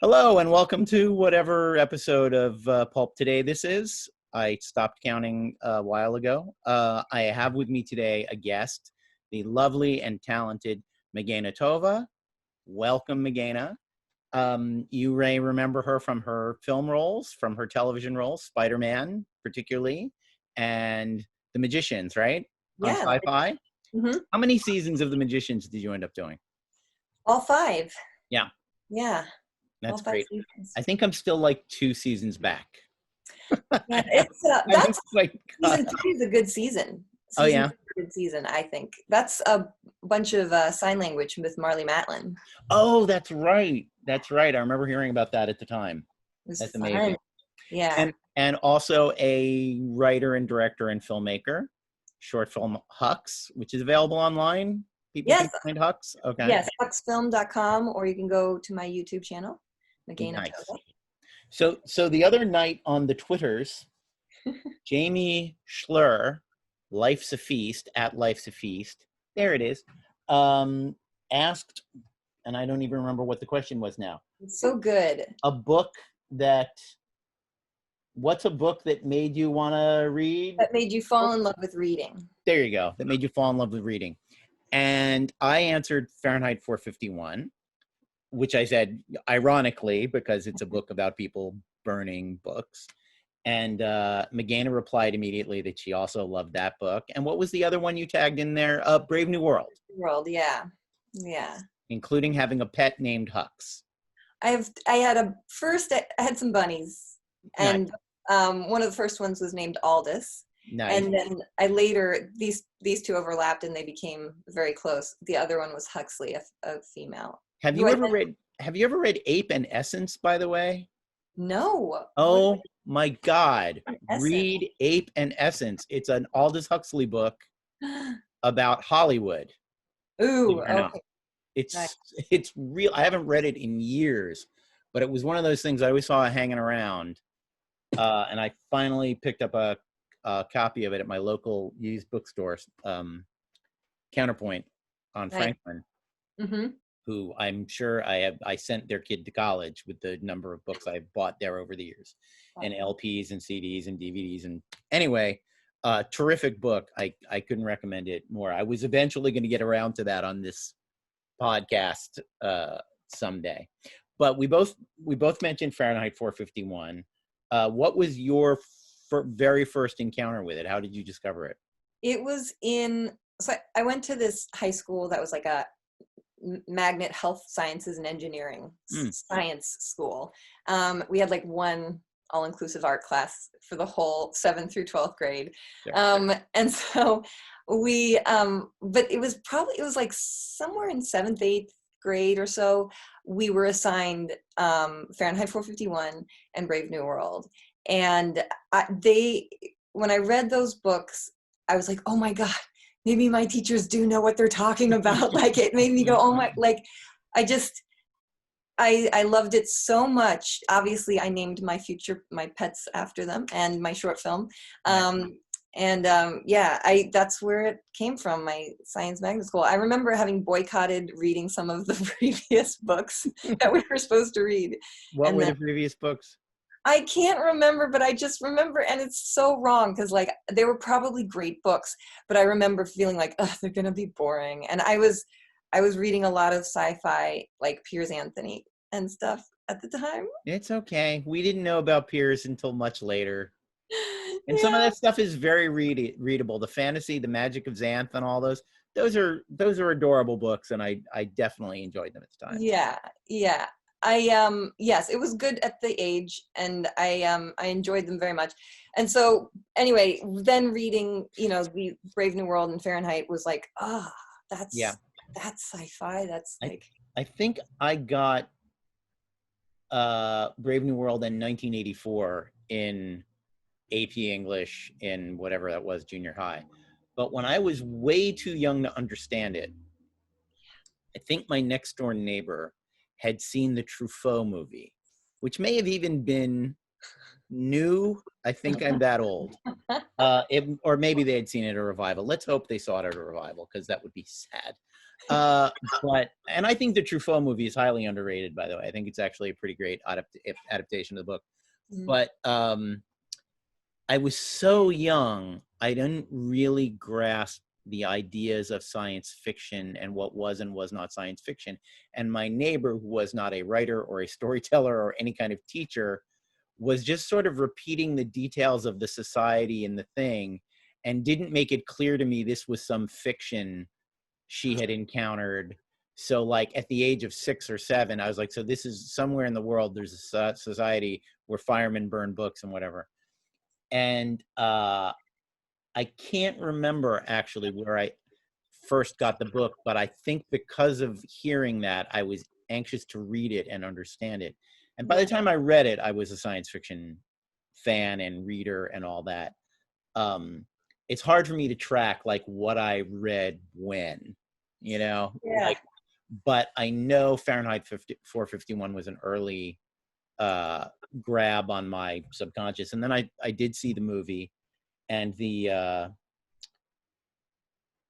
Hello and welcome to whatever episode of Pulp today this is. I stopped counting a while ago. I have with me today a guest, the lovely and talented Mageina Tovah. Welcome, Mageina. You may remember her from her film roles, from her television roles, Spider-Man particularly, and The Magicians, right? On Yeah. SyFy. Mm-hmm. How many seasons of The Magicians did you end up doing? All five. Yeah, Yeah. All that's five great. seasons. I think I'm still like 2 seasons back. Yeah, it's I haven't that's quite caught season up. 3 is a good season. Oh Season yeah. 2 is a good season, I think. That's a bunch of sign language with Marley Matlin. Oh, that's right. That's right. I remember hearing about that at the time. It was That's fun. amazing. Yeah. And also a writer and director and filmmaker. Short film Hux, which is available online. People Yes. can find Hux. Okay. Yes. Huxfilm.com, or you can go to my YouTube channel, Mageina Nice. Tovah. So the other night on the Twitters, Jamie Schlur, Life's a Feast at Life's a Feast. There it is. Asked, and I don't even remember what the question was now. It's so good. What's a book that made you want to read? That made you fall in love with reading. There you go. That made you fall in love with reading. And I answered Fahrenheit 451, which I said ironically because it's a book about people burning books. And Mageina replied immediately that she also loved that book. And what was the other one you tagged in there? Brave New World. Yeah. Yeah. Including having a pet named Hux. I had some bunnies, and one of the first ones was named Aldous. Nice. And then I later these two overlapped and they became very close. The other one was Huxley, a female. Have you ever read Ape and Essence, by the way? No. Oh my God. Read Ape and Essence. It's an Aldous Huxley book about Hollywood. Ooh, okay. It's real. I haven't read it in years, but it was one of those things I always saw hanging around. And I finally picked up a copy of it at my local used bookstore, Counterpoint on Franklin, who I'm sure I sent their kid to college with the number of books I've bought there over the years, and LPs and CDs and DVDs. And anyway, terrific book. I couldn't recommend it more. I was eventually going to get around to that on this podcast someday, but we both mentioned Fahrenheit 451. What was your very first encounter with it? How did you discover it? It was so I went to this high school that was like a magnet health sciences and engineering science school. We had like one all-inclusive art class for the whole 7th through 12th grade. Sure. And so we, but it was like somewhere in 7th, 8th grade or so, we were assigned Fahrenheit 451 and Brave New World. And when I read those books, I was like, oh my God, maybe my teachers do know what they're talking about. Like, it made me go, oh my, like, I loved it so much. Obviously, I named my pets after them and my short film. That's where it came from, my science magnet school. I remember having boycotted reading some of the previous books that we were supposed to read. What were the previous books? I can't remember, but I just remember, and it's so wrong because like they were probably great books, but I remember feeling like, oh, they're gonna be boring. And I was reading a lot of sci-fi, like Piers Anthony and stuff at the time. It's okay. We didn't know about Piers until much later. And some of that stuff is very readable. The fantasy, the magic of Xanth and all those are adorable books, and I definitely enjoyed them at the time. Yeah. Yes, it was good at the age, and I enjoyed them very much. And so anyway, then reading, the Brave New World and Fahrenheit was like, that's sci-fi. That's like, I think I got Brave New World in 1984 in AP English in whatever that was, junior high. But when I was way too young to understand it, I think my next door neighbor had seen the Truffaut movie, which may have even been new. I think I'm that old. Or maybe they had seen it at a revival. Let's hope they saw it at a revival, because that would be sad. And I think the Truffaut movie is highly underrated, by the way. I think it's actually a pretty great adaptation of the book. But I was so young, I didn't really grasp the ideas of science fiction and what was and was not science fiction. And my neighbor, who was not a writer or a storyteller or any kind of teacher, was just sort of repeating the details of the society and the thing, and didn't make it clear to me this was some fiction she had encountered. So like at the age of 6 or 7, I was like, so this is somewhere in the world, there's a society where firemen burn books and whatever. And I can't remember actually where I first got the book, but I think because of hearing that, I was anxious to read it and understand it. And by the time I read it, I was a science fiction fan and reader and all that. It's hard for me to track like what I read when, like, but I know Fahrenheit 451 was an early grab on my subconscious. And then I did see the movie, and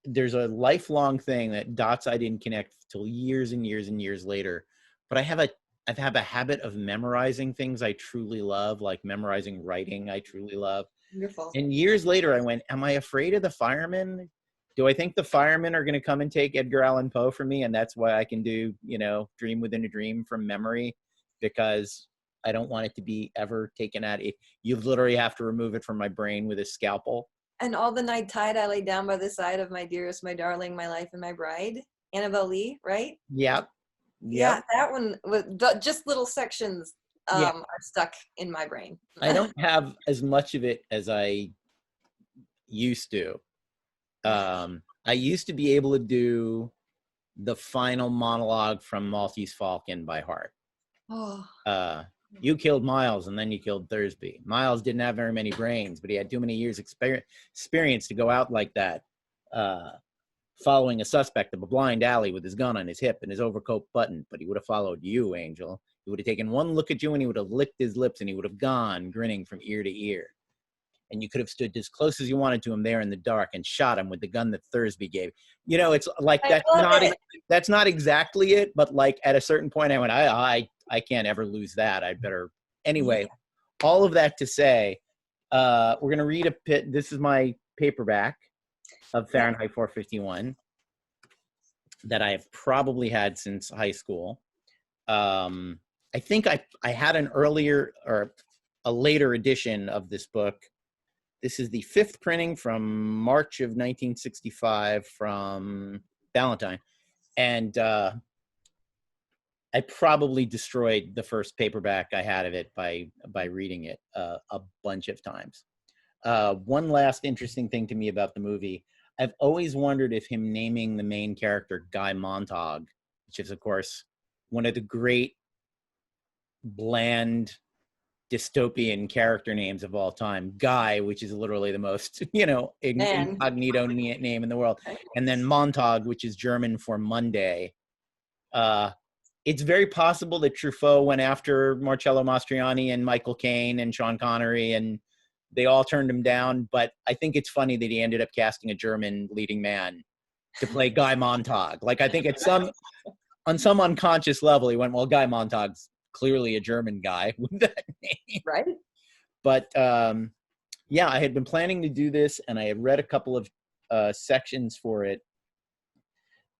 there's a lifelong thing that dots I didn't connect till years and years and years later. But I have a habit of memorizing things I truly love, like memorizing writing I truly love. Wonderful. And years later I went, am I afraid of the firemen? Do I think the firemen are going to come and take Edgar Allan Poe from me? And that's why I can do, Dream Within a Dream from memory, because I don't want it to be ever taken out. You literally have to remove it from my brain with a scalpel. And All the Night Tide I Lay Down by the Side of My Dearest, My Darling, My Life and My Bride. Annabelle Lee, right? Yep. Yeah, that one was just little sections are stuck in my brain. I don't have as much of it as I used to. I used to be able to do the final monologue from Maltese Falcon by heart. You killed Miles and then you killed Thursby. Miles didn't have very many brains, but he had too many years experience to go out like that, following a suspect up a blind alley with his gun on his hip and his overcoat buttoned. But he would have followed you, Angel. He would have taken one look at you and he would have licked his lips and he would have gone grinning from ear to ear. And you could have stood as close as you wanted to him there in the dark and shot him with the gun that Thursby gave. It's like that's not exactly it, but like at a certain point I went, I can't ever lose that. I'd better anyway. All of that to say, we're gonna read a bit. This is my paperback of Fahrenheit 451 that I have probably had since high school. I think I had an earlier or a later edition of this book. This is the 5th printing from March of 1965 from Ballantine. And I probably destroyed the first paperback I had of it by reading it a bunch of times. One last interesting thing to me about the movie, I've always wondered if him naming the main character Guy Montag, which is, of course, one of the great bland dystopian character names of all time. Guy, which is literally the most, incognito name in the world. And then Montag, which is German for Monday. It's very possible that Truffaut went after Marcello Mastroianni and Michael Caine and Sean Connery, and they all turned him down. But I think it's funny that he ended up casting a German leading man to play Guy Montag. Like, I think on some unconscious level, he went, well, Guy Montag's clearly a German guy with that name. Right. But I had been planning to do this, and I had read a couple of sections for it,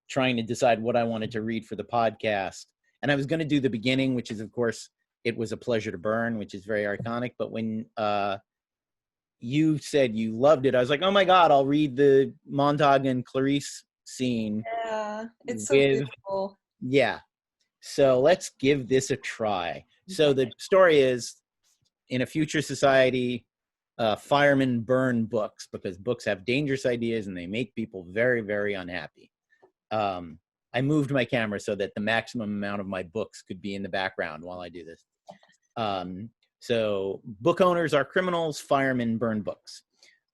trying to decide what I wanted to read for the podcast. And I was going to do the beginning, which is, of course, It Was a Pleasure to Burn, which is very iconic. But when you said you loved it, I was like, oh my God, I'll read the Montag and Clarice scene. Yeah, it's so beautiful. Yeah. So let's give this a try. So the story is, in a future society, firemen burn books because books have dangerous ideas and they make people very, very unhappy. I moved my camera so that the maximum amount of my books could be in the background while I do this. So book owners are criminals, firemen burn books.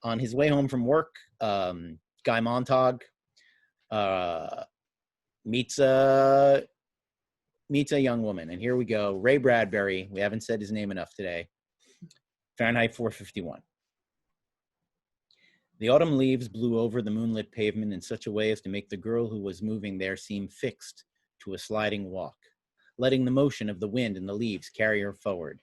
On his way home from work, Guy Montag meets a young woman. And here we go. Ray Bradbury. We haven't said his name enough today. Fahrenheit 451. The autumn leaves blew over the moonlit pavement in such a way as to make the girl who was moving there seem fixed to a sliding walk, letting the motion of the wind and the leaves carry her forward.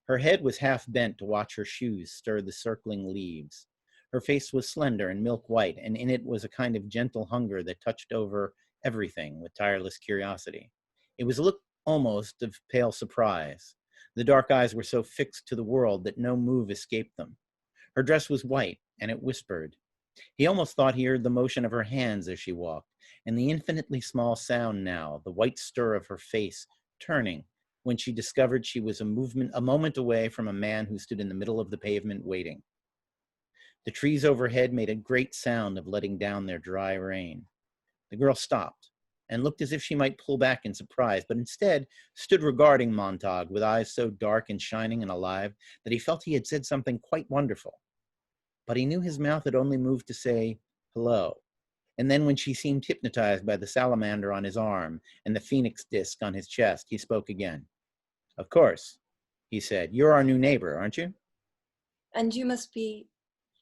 Her head was half bent to watch her shoes stir the circling leaves. Her face was slender and milk white, and in it was a kind of gentle hunger that touched over everything with tireless curiosity. It was a look almost of pale surprise. The dark eyes were so fixed to the world that no move escaped them. Her dress was white, and it whispered. He almost thought he heard the motion of her hands as she walked, and the infinitely small sound now, the white stir of her face, turning, when she discovered she was a moment away from a man who stood in the middle of the pavement waiting. The trees overhead made a great sound of letting down their dry rain. The girl stopped and looked as if she might pull back in surprise, but instead stood regarding Montague with eyes so dark and shining and alive that he felt he had said something quite wonderful. But he knew his mouth had only moved to say, hello. And then when she seemed hypnotized by the salamander on his arm and the phoenix disc on his chest, he spoke again. Of course, he said. You're our new neighbor, aren't you? And you must be,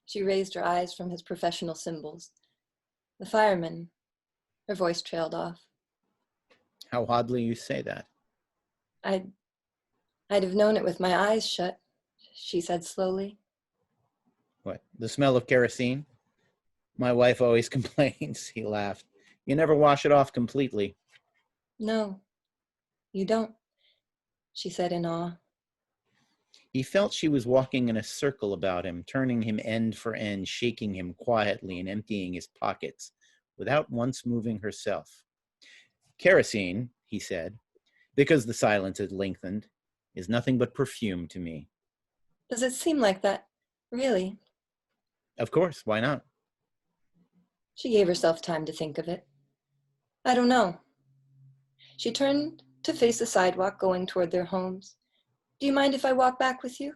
she raised her eyes from his professional symbols. The fireman. Her voice trailed off. How oddly you say that. I'd have known it with my eyes shut, she said slowly. What, the smell of kerosene? My wife always complains, he laughed. You never wash it off completely. No, you don't, she said in awe. He felt she was walking in a circle about him, turning him end for end, shaking him quietly and emptying his pockets, without once moving herself. Kerosene, he said, because the silence had lengthened, is nothing but perfume to me. Does it seem like that, really? Of course, why not? She gave herself time to think of it. I don't know. She turned to face the sidewalk going toward their homes. Do you mind if I walk back with you?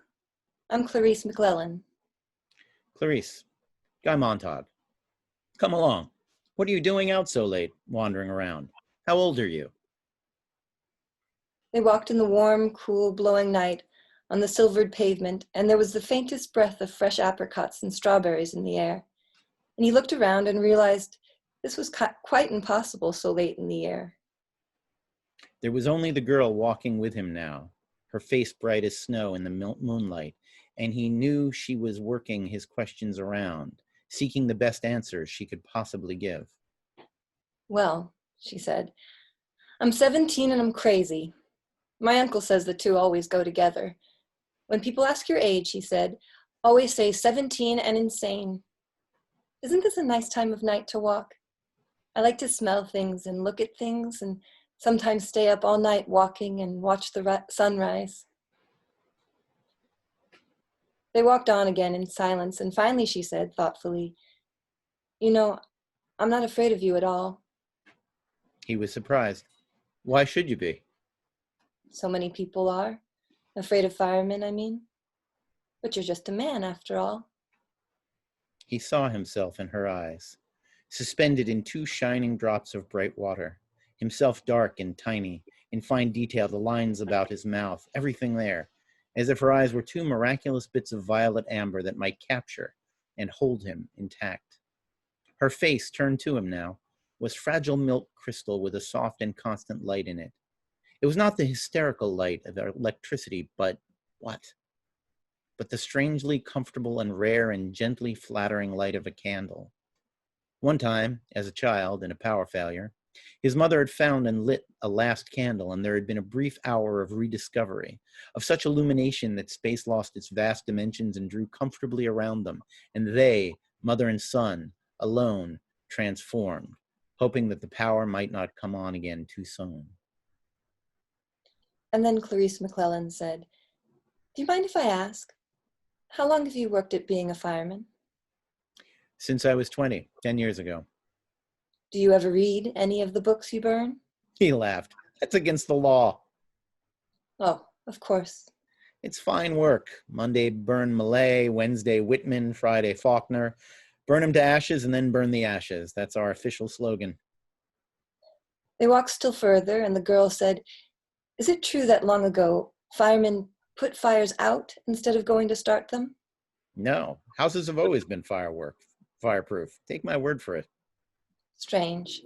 I'm Clarice McClellan. Clarice, Guy Montague. Come along. What are you doing out so late, wandering around? How old are you? They walked in the warm, cool, blowing night on the silvered pavement, and there was the faintest breath of fresh apricots and strawberries in the air. And he looked around and realized this was quite impossible so late in the year. There was only the girl walking with him now, her face bright as snow in the moonlight, and he knew she was working his questions around, seeking the best answers she could possibly give. Well, she said, I'm 17 and I'm crazy. My uncle says the two always go together. When people ask your age, he said, always say 17 and insane. Isn't this a nice time of night to walk? I like to smell things and look at things and sometimes stay up all night walking and watch the sunrise. They walked on again in silence, and finally she said thoughtfully, you know, I'm not afraid of you at all. He was surprised. Why should you be? So many people are. Afraid of firemen, I mean. But you're just a man, after all. He saw himself in her eyes, suspended in two shining drops of bright water, himself dark and tiny, in fine detail, the lines about his mouth, everything there, as if her eyes were two miraculous bits of violet amber that might capture and hold him intact. Her face, turned to him now, was fragile milk crystal with a soft and constant light in it. It was not the hysterical light of electricity, but what? But the strangely comfortable and rare and gently flattering light of a candle. One time, as a child in a power failure, his mother had found and lit a last candle, and there had been a brief hour of rediscovery, of such illumination that space lost its vast dimensions and drew comfortably around them, and they, mother and son, alone, transformed, hoping that the power might not come on again too soon. And then Clarice McClellan said, do you mind if I ask, how long have you worked at being a fireman? Since I was 20, 10 years ago. Do you ever read any of the books you burn? He laughed. That's against the law. Oh, of course. It's fine work. Monday, burn Millay, Wednesday, Whitman, Friday, Faulkner. Burn them to ashes and then burn the ashes. That's our official slogan. They walked still further, and the girl said, is it true that long ago, firemen put fires out instead of going to start them? No, houses have always been fireproof. Take my word for it. Strange.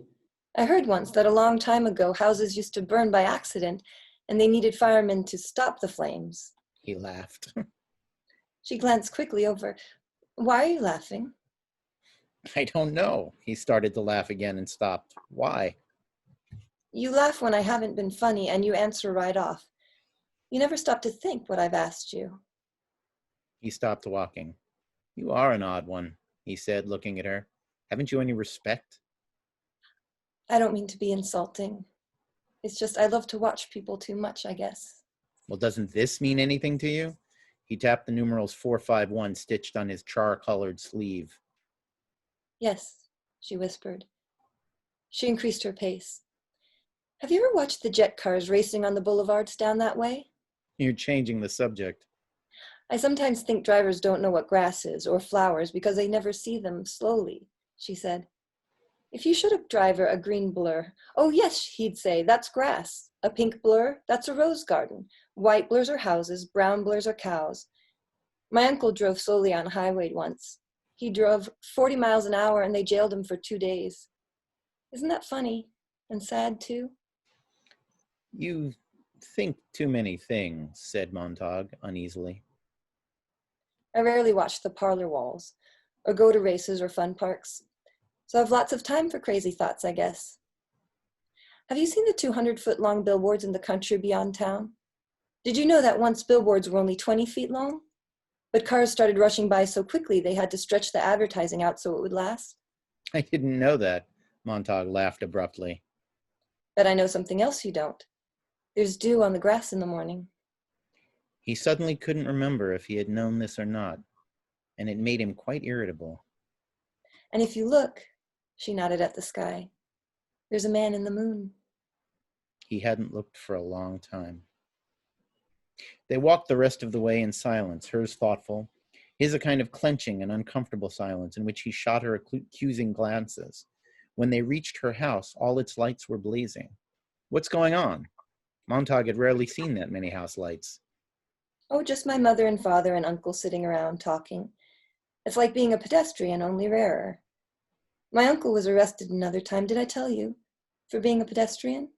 I heard once that a long time ago houses used to burn by accident and they needed firemen to stop the flames. He laughed. She glanced quickly over. Why are you laughing? I don't know. He started to laugh again and stopped. Why? You laugh when I haven't been funny and you answer right off. You never stop to think what I've asked you. He stopped walking. You are an odd one, he said, looking at her. Haven't you any respect? I don't mean to be insulting. It's just I love to watch people too much, I guess. Well, doesn't this mean anything to you? He tapped the numerals 451 stitched on his char-colored sleeve. Yes, she whispered. She increased her pace. Have you ever watched the jet cars racing on the boulevards down that way? You're changing the subject. I sometimes think drivers don't know what grass is or flowers because they never see them slowly, she said. If you showed a driver a green blur, oh yes, he'd say, that's grass. A pink blur, that's a rose garden. White blurs are houses, brown blurs are cows. My uncle drove slowly on a highway once. He drove 40 miles an hour and they jailed him for 2 days. Isn't that funny and sad too? You think too many things, said Montague uneasily. I rarely watch the parlor walls or go to races or fun parks. So I have lots of time for crazy thoughts, I guess. Have you seen the 200-foot-long billboards in the country beyond town? Did you know that once billboards were only 20 feet long? But cars started rushing by so quickly they had to stretch the advertising out so it would last? I didn't know that, Montague laughed abruptly. But I know something else you don't. There's dew on the grass in the morning. He suddenly couldn't remember if he had known this or not, and it made him quite irritable. And if you look, she nodded at the sky, there's a man in the moon. He hadn't looked for a long time. They walked the rest of the way in silence, hers thoughtful, his a kind of clenching and uncomfortable silence in which he shot her accusing glances. When they reached her house, all its lights were blazing. What's going on? Montague had rarely seen that many house lights. Oh, just my mother and father and uncle sitting around talking. It's like being a pedestrian, only rarer. My uncle was arrested another time, did I tell you? For being a pedestrian?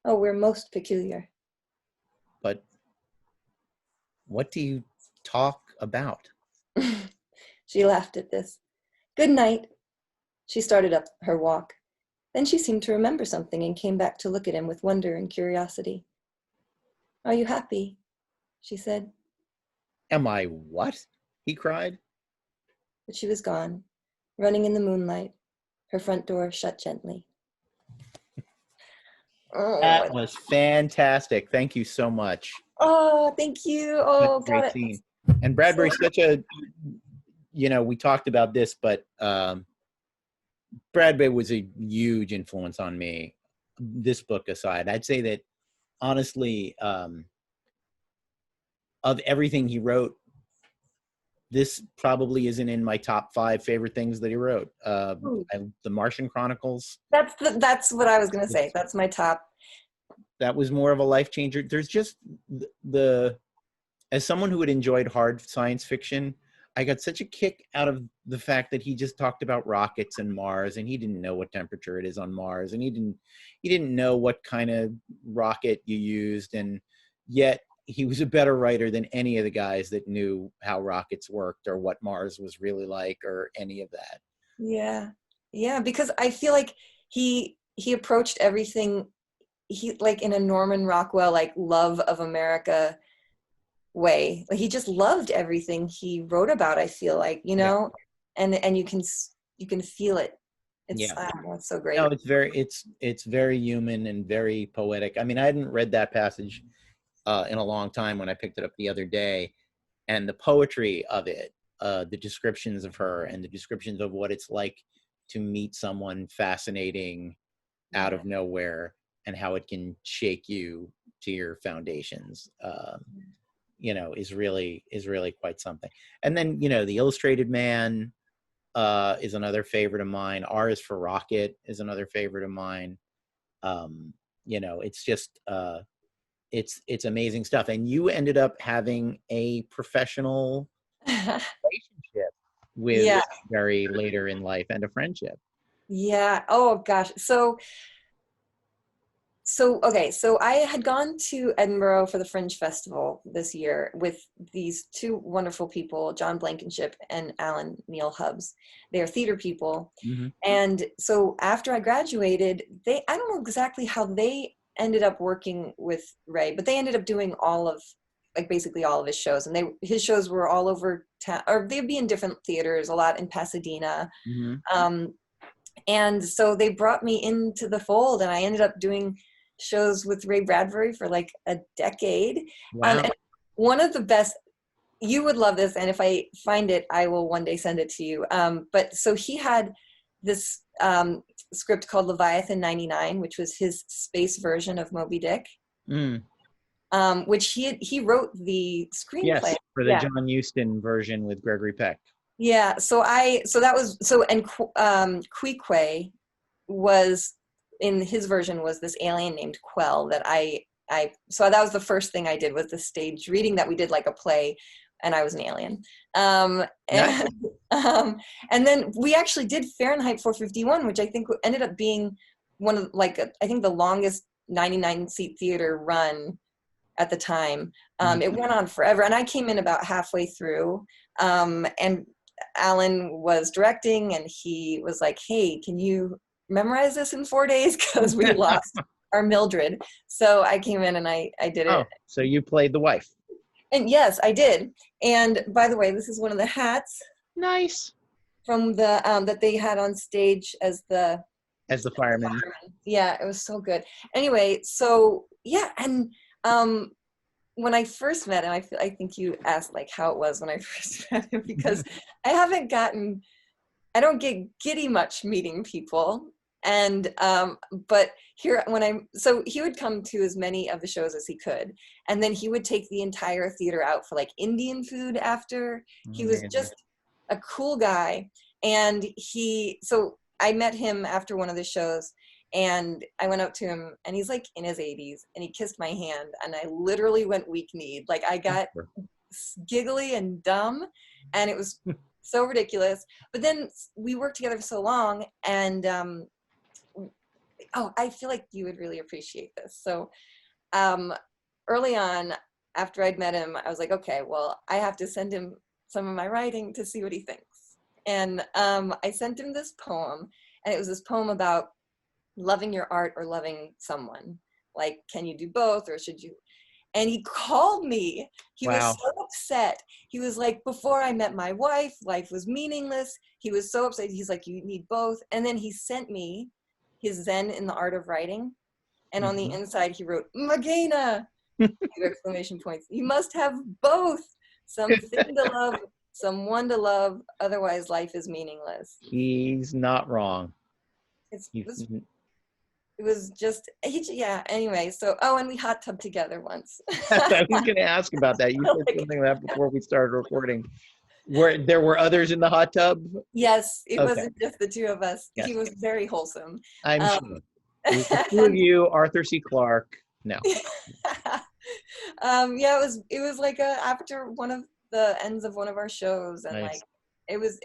Oh, we're most peculiar. But what do you talk about? She laughed at this. Good night. She started up her walk. Then she seemed to remember something and came back to look at him with wonder and curiosity. Are you happy? She said. Am I what? He cried. But she was gone, running in the moonlight, her front door shut gently. That was fantastic. Thank you so much. Oh, thank you. Oh, great God. scene. And Bradbury's such a, we talked about this, but Bradbury was a huge influence on me, this book aside. I'd say that, honestly, of everything he wrote, this probably isn't in my top 5 favorite things that he wrote. The Martian Chronicles. That's what I was going to say. That's my top. That was more of a life changer. There's just as someone who had enjoyed hard science fiction, I got such a kick out of the fact that he just talked about rockets and Mars, and he didn't know what temperature it is on Mars, and he didn't know what kind of rocket you used, and yet he was a better writer than any of the guys that knew how rockets worked or what Mars was really like or any of that. Yeah, because I feel like he approached everything like in a Norman Rockwell, like love of America way. Like he just loved everything he wrote about, I feel like, and you can feel it. It's it's so great. No, it's very human and very poetic. I mean, I hadn't read that passage in a long time when I picked it up the other day, and the poetry of it, the descriptions of her and the descriptions of what it's like to meet someone fascinating out of nowhere and how it can shake you to your foundations, is really quite something. And then, The Illustrated Man is another favorite of mine. R is for Rocket is another favorite of mine. It's just, it's amazing stuff. And you ended up having a professional relationship with Yeah. Barry later in life and a friendship. Yeah. Oh gosh. Okay, so I had gone to Edinburgh for the Fringe Festival this year with these two wonderful people, John Blankenship and Alan Neil Hubbs. They are theater people. Mm-hmm. And so after I graduated, I don't know exactly how they ended up working with Ray, but they ended up doing basically all of his shows. And his shows were all over town, or they'd be in different theaters, a lot in Pasadena. Mm-hmm. And so they brought me into the fold, and I ended up doing shows with Ray Bradbury for like a decade. Wow. And one of the best, you would love this, and if I find it, I will one day send it to you. But so he had this script called Leviathan 99, which was his space version of Moby Dick, which he wrote the screenplay. Yes, for the John Huston version with Gregory Peck. Yeah, and Queequeg was, in his version, was this alien named Quell that so that was the first thing I did, was the stage reading that we did like a play, and I was an alien. And then we actually did Fahrenheit 451, which I think ended up being one of I think the longest 99-seat theater run at the time. It went on forever, and I came in about halfway through, and Alan was directing, and he was like, hey, can you memorize this in 4 days? Because we lost our Mildred. So I came in and I did it. Oh, so you played the wife. And yes, I did. And by the way, this is one of the hats. Nice. From the that they had on stage as the fireman. Yeah, it was so good. Anyway, so yeah, and when I first met him, I think you asked like how it was when I first met him, because I don't get giddy much meeting people. And but here so he would come to as many of the shows as he could, and then he would take the entire theater out for like Indian food after. He was just a cool guy. And so I met him after one of the shows, and I went up to him, and he's like in his 80s, and he kissed my hand, and I literally went weak-kneed. Like I got giggly and dumb, and it was so ridiculous. But then we worked together for so long, and I feel like you would really appreciate this. So early on, after I'd met him, I was like, okay, well, I have to send him some of my writing to see what he thinks. And I sent him this poem, and it was this poem about loving your art or loving someone. Like, can you do both, or should you? And he called me. He was so upset. He was like, before I met my wife, life was meaningless. He was so upset. He's like, you need both. And then he sent me his Zen in the Art of Writing. And on the inside, he wrote, Mageina! Exclamation points. You must have both. Something to love, someone to love. Otherwise, life is meaningless. He's not wrong. It was just, anyway, so, and we hot tub together once. I was going to ask about that. You said something like that before we started recording. There were others in the hot tub? Yes, it wasn't just the two of us. Yes. He was very wholesome. I'm sure. It was the two of you, Arthur C. Clarke. No. It was like after one of the ends of one of our shows, and nice. It was,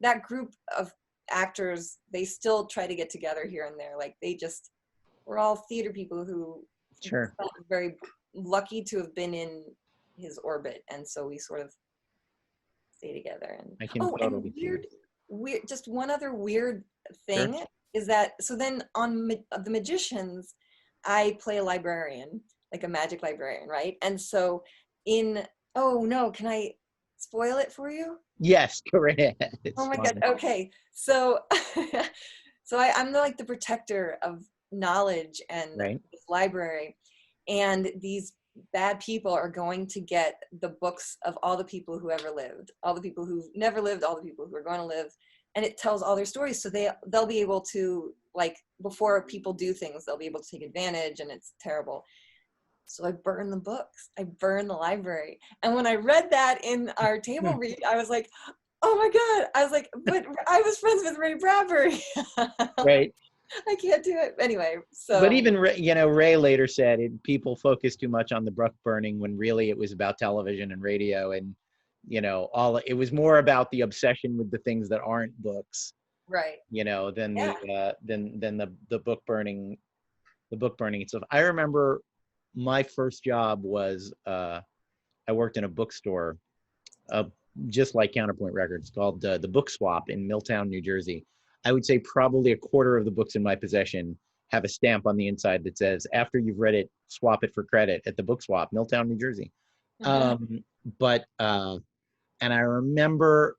that group of actors, they still try to get together here and there. Like we're all theater people who felt very lucky to have been in his orbit, and so we sort of stay together. And I can totally weird, just one other weird thing is that, so then on The Magicians, I play a librarian, like a magic librarian, right? And so can I spoil it for you? Yes, correct. Oh my God. Okay. So, I'm the protector of knowledge and this library, and these bad people are going to get the books of all the people who ever lived, all the people who've never lived, all the people who are going to live, and it tells all their stories. So they'll be able to, like, before people do things, they'll be able to take advantage, and it's terrible. So I burn the books. I burn the library. And when I read that in our table read, I was like, oh my God. I was like, but I was friends with Ray Bradbury. Right. I can't do it. Anyway, so. But even, Ray later said people focused too much on the book burning when really it was about television and radio. And, you know, it was more about the obsession with the things that aren't books, Right. you know, than Yeah. the book burning, itself. I remember my first job was I worked in a bookstore, uh, just like Counterpoint Records, called the Book Swap in Milltown, New Jersey. I would say probably a quarter of the books in my possession have a stamp on the inside that says, after you've read it, swap it for credit at the Book Swap, Milltown, New Jersey. But and I remember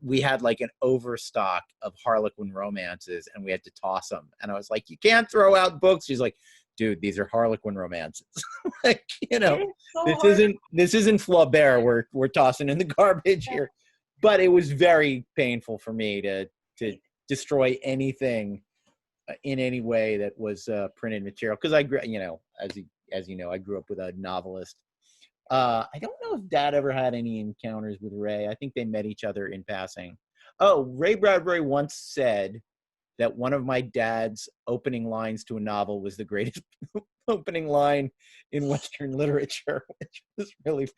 we had like an overstock of Harlequin romances and we had to toss them. And I was like, you can't throw out books. She's like, dude, these are Harlequin romances. Like, you know, this isn't Flaubert we're tossing in the garbage here. But it was very painful for me to destroy anything in any way that was printed material. Because I grew, you know, as you know, I grew up with a novelist. I don't know if Dad ever had any encounters with Ray. I think they met each other in passing. Oh, Ray Bradbury once said that one of my dad's opening lines to a novel was the greatest opening line in Western literature, which was really,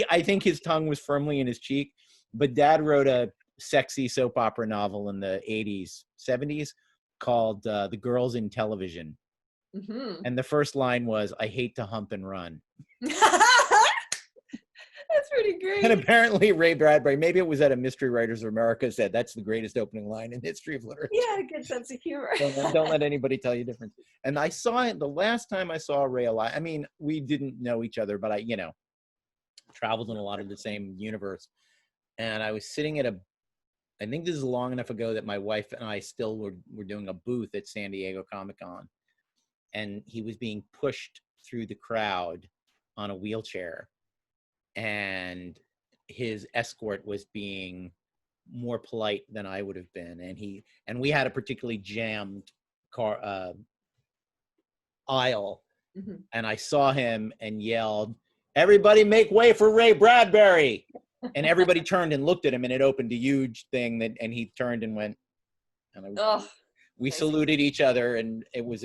I think his tongue was firmly in his cheek, but Dad wrote a sexy soap opera novel in the 80s, 70s called The Girls in Television. And the first line was, I hate to hump and run. That's pretty great. And apparently Ray Bradbury, maybe it was at a Mystery Writers of America, said that's the greatest opening line in history of literature. Yeah, a good sense of humor. Don't let anybody tell you different. And I saw it the last time I saw Ray alive. I mean, we didn't know each other, but I, you know, traveled in a lot of the same universe. And I was sitting at I think this is long enough ago that my wife and I still were doing a booth at San Diego Comic-Con. And he was being pushed through the crowd on a wheelchair. And his escort was being more polite than I would have been. And we had a particularly jammed car aisle. And I saw him and yelled, everybody make way for Ray Bradbury. And everybody turned and looked at him, and it opened a huge thing and he turned and went, and we saluted each other, and it was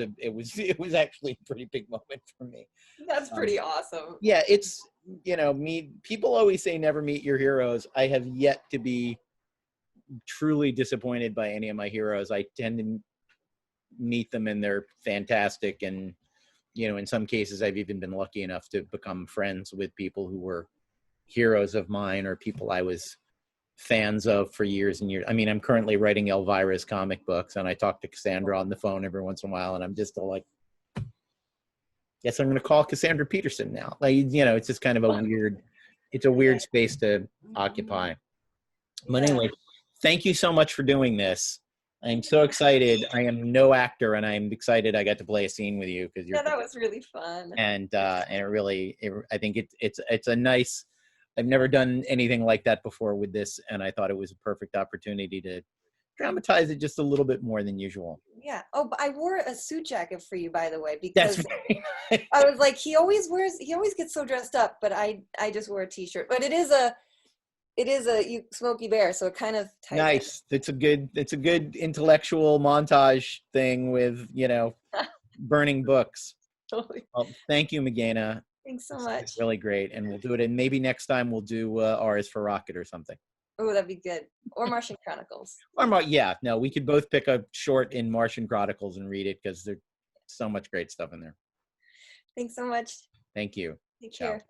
actually a pretty big moment for me. That's pretty awesome. Yeah, it's, you know, people always say never meet your heroes. I have yet to be truly disappointed by any of my heroes. I tend to meet them and they're fantastic. And, you know, in some cases, I've even been lucky enough to become friends with people who were heroes of mine or people I was fans of for years and years. I mean, I'm currently writing Elvira's comic books, and I talk to Cassandra on the phone every once in a while, and I'm just all like, guess I'm going to call Cassandra Peterson now. Like, you know, it's just kind of a weird space to occupy. But anyway, thank you so much for doing this. I'm so excited. I am no actor, and I'm excited I got to play a scene with you because that was really fun. And I think it's a nice. I've never done anything like that before with this, and I thought it was a perfect opportunity to dramatize it just a little bit more than usual. Yeah. Oh, but I wore a suit jacket for you, by the way, because I was like, he always gets so dressed up, but I just wore a t-shirt. But it is a Smokey Bear, so it kind of ties nice. It's a good intellectual montage thing with, you know, burning books. Totally. Well, thank you, Mageina. Thanks so much. It's really great, and we'll do it. And maybe next time we'll do R is for Rocket or something. Oh, that'd be good. Or Martian Chronicles. We could both pick a short in Martian Chronicles and read it because there's so much great stuff in there. Thanks so much. Thank you. Take care.